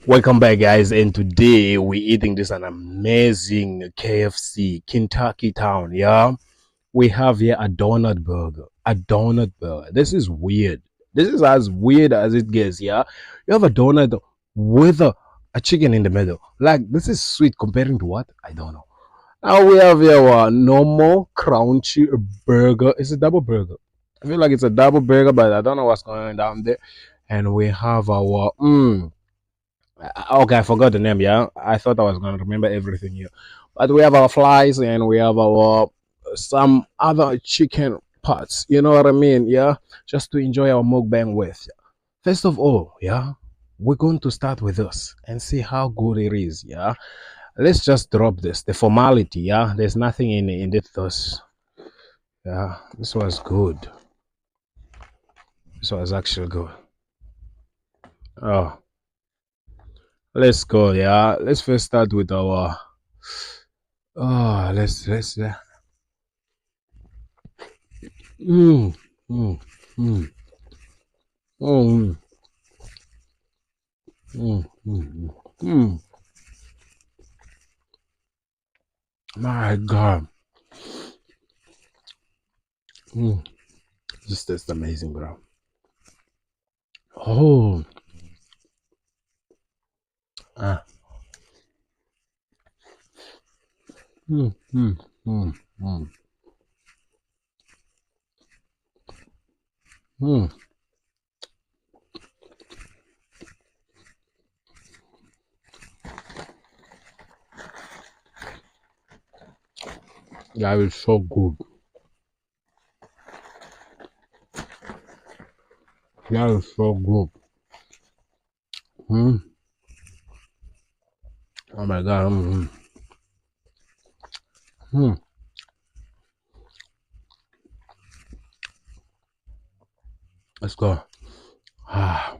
Welcome back, guys, and today we're eating this an amazing KFC Kentucky Town. Yeah, we have here a donut burger. A donut burger. This is weird. This is as weird as it gets. Yeah, you have a donut with a chicken in the middle. Like, this is sweet comparing to what? I don't know. Now we have here a normal crunchy burger. It's a double burger. I feel like it's a double burger, but I don't know what's going on down there. And we have our okay, I forgot the name. Yeah, I thought I was gonna remember everything here, but we have our flies and we have our some other chicken parts. You know what I mean? Yeah, just to enjoy our mukbang with. First of all, yeah, we're going to start with this and see how good it is. Yeah, let's just drop this. The formality. Yeah, there's nothing in it. This. Yeah, this was good. This was actually good. Oh, let's go. Yeah, let's first start with our. Oh, let's Mm, mm, mm, mm, mm, mm, mm. My God. Mm. This tastes amazing, bro. Oh. Ah. Mm, mm, mm, mm, mm. That is so good. That is so good. Mm. Oh my God. Mm. Let's go. Ah.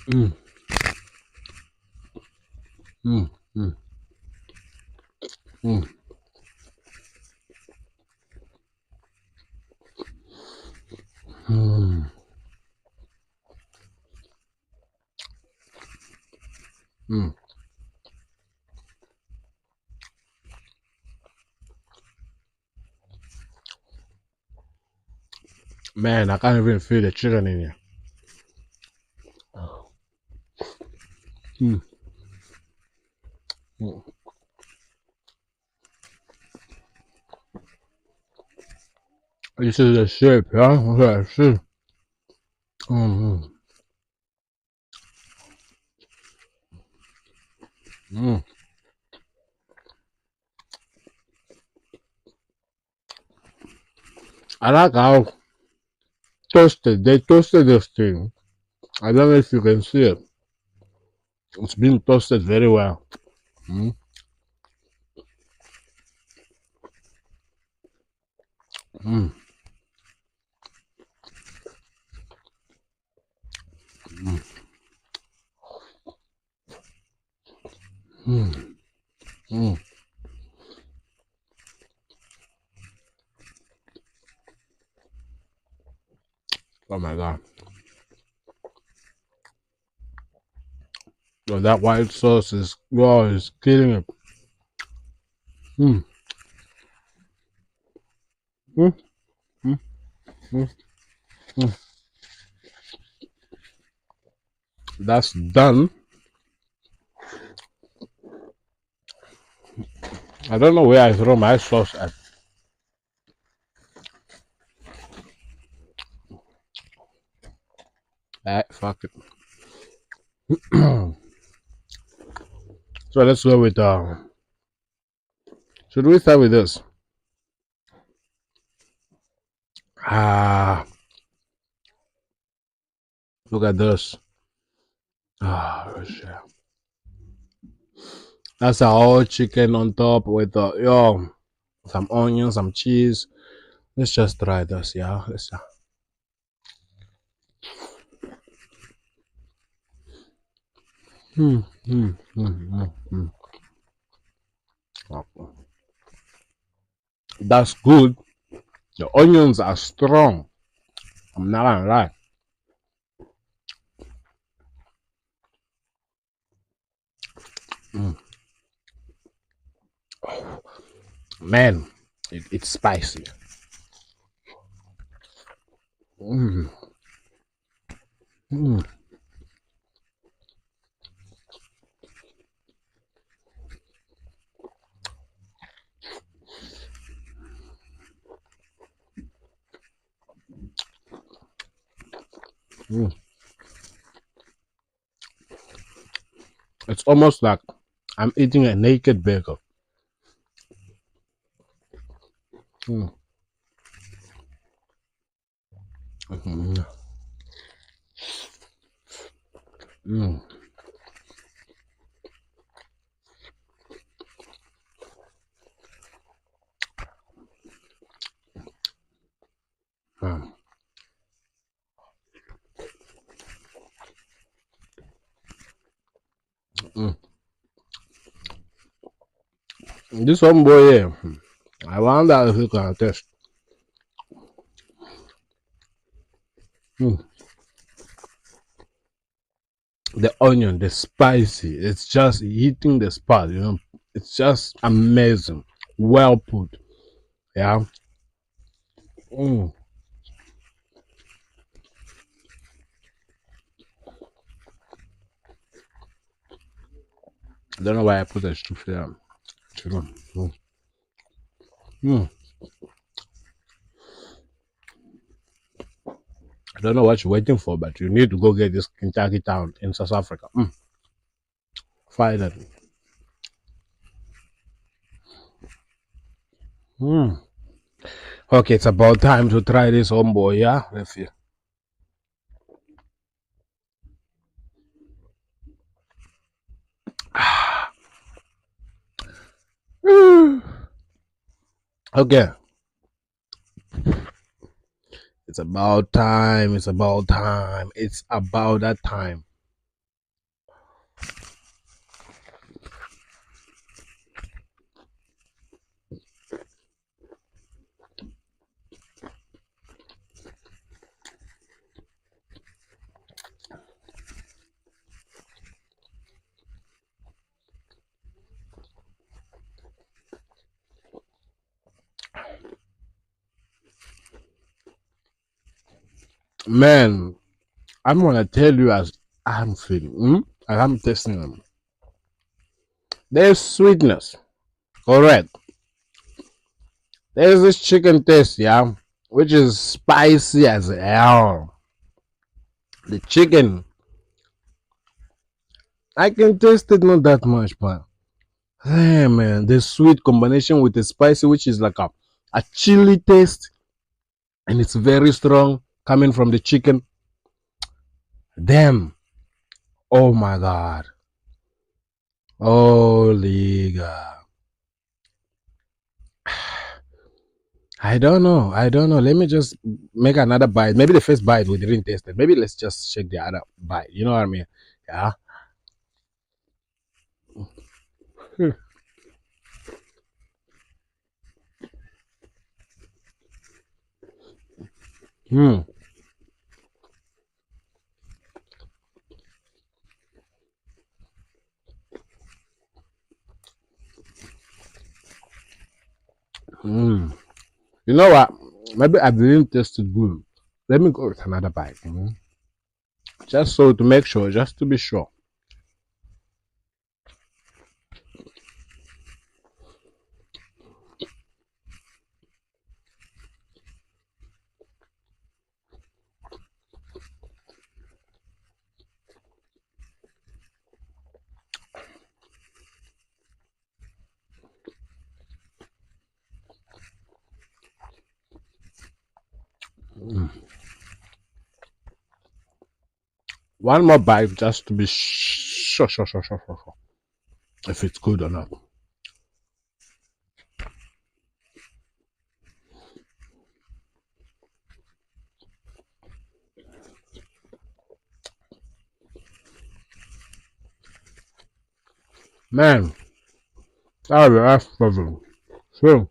Mm, mm, mm, mm, mm, mm. Man, I can't even feel the chicken in here. Mm, mm. This is the shape, yeah? Okay, see. Mm, mm, mm. I like how toasted. They toasted this thing. I don't know if you can see it. It's been toasted very well. Mm, mm, mm, mm. Oh my God. So that white sauce is, oh, is killing it. Mm, mm, mm, mm, mm. That's done. I don't know where I throw my sauce at. Fuck it. So let's go with, should we start with this? Ah, look at this. Ah, shit. That's a whole chicken on top with, yo, some onions, some cheese. Let's just try this, yeah. Let's. Mm, mm, mm, mm, mm. Okay. That's good. The onions are strong. I'm not gonna lie. Mm. Man, it's spicy. Mm. Mm. Mm. It's almost like I'm eating a naked burger. Mm. Mm. Mm. Mm. Mm. This one boy here, I wonder if you can taste. Mm. The onion, the spicy, it's just hitting the spot, you know. It's just amazing. Well put. Yeah. Mm. I don't know why I put a stuff there. Chicken. Mm. Mm. I don't know what you're waiting for, but you need to go get this Kentucky town in South Africa. Mm. Finally. Mm. Okay, it's about time to try this homeboy, yeah? Let's see. Okay, it's about time. It's about time. It's about that time. Man, I'm gonna tell you as I'm feeling. As I'm tasting them. There's sweetness. Correct. There's this chicken taste, yeah, which is spicy as hell. The chicken, I can taste it not that much, but hey man, the sweet combination with the spicy, which is like a chili taste, and it's very strong coming from the chicken. Damn. Oh my god. Holy god. I don't know. I don't know. Let me just make another bite. Maybe the first bite we didn't taste it. Maybe let's just check the other bite. You know what I mean? Yeah. Hmm. Hmm. You know what? Maybe I didn't taste it good. Let me go with another bite. Just so to make sure, just to be sure. One more bite just to be sure if it's good or not. Man, that was the last problem. So,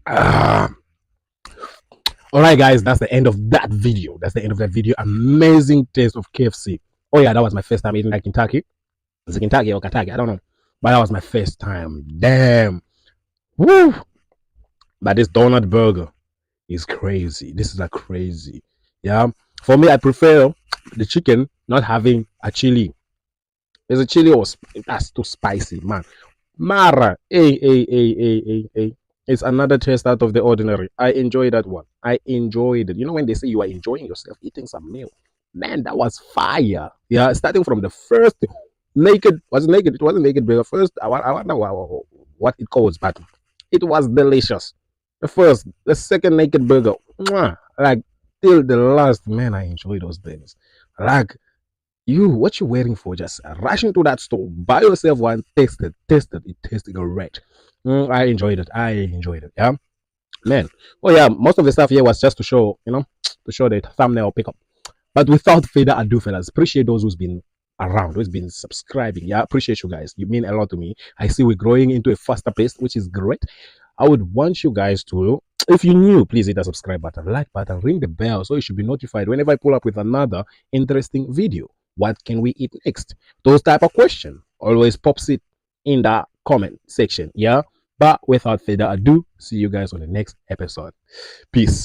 ah, All right, guys, that's the end of that video. That's the end of that video. Amazing taste of KFC. Oh yeah, that was my first time eating like Kentucky. Is it Kentucky or Kentucky? I don't know, but that was my first time. Damn, woo! But this donut burger is crazy. This is a crazy. Yeah, for me, I prefer the chicken not having a chili. There's a chili or that's too spicy, man. Mara, hey. It's another taste out of the ordinary. I enjoy that one. I enjoyed it. You know when they say you are enjoying yourself eating some meal, man, that was fire. Yeah, starting from the first naked, was it naked? It wasn't naked burger. First, I wonder what it calls, but it was delicious. The first, the second naked burger, mwah, like till the last, man, I enjoy those things. Like what you waiting for? Just rush into that store, buy yourself one, taste it. It tasted great. I enjoyed it. I enjoyed it. Yeah, man. Oh yeah, most of the stuff here was just to show, to show the thumbnail pickup. But without further ado, fellas, appreciate those who's been around, who's been subscribing. Yeah, appreciate you guys. You mean a lot to me. I see we're growing into a faster pace, which is great. I would want you guys to, if you're new, please hit the subscribe button, like button, ring the bell so you should be notified whenever I pull up with another interesting video. What can we eat next? Those type of questions always pops it in the comment section. Yeah. But without further ado, see you guys on the next episode. Peace.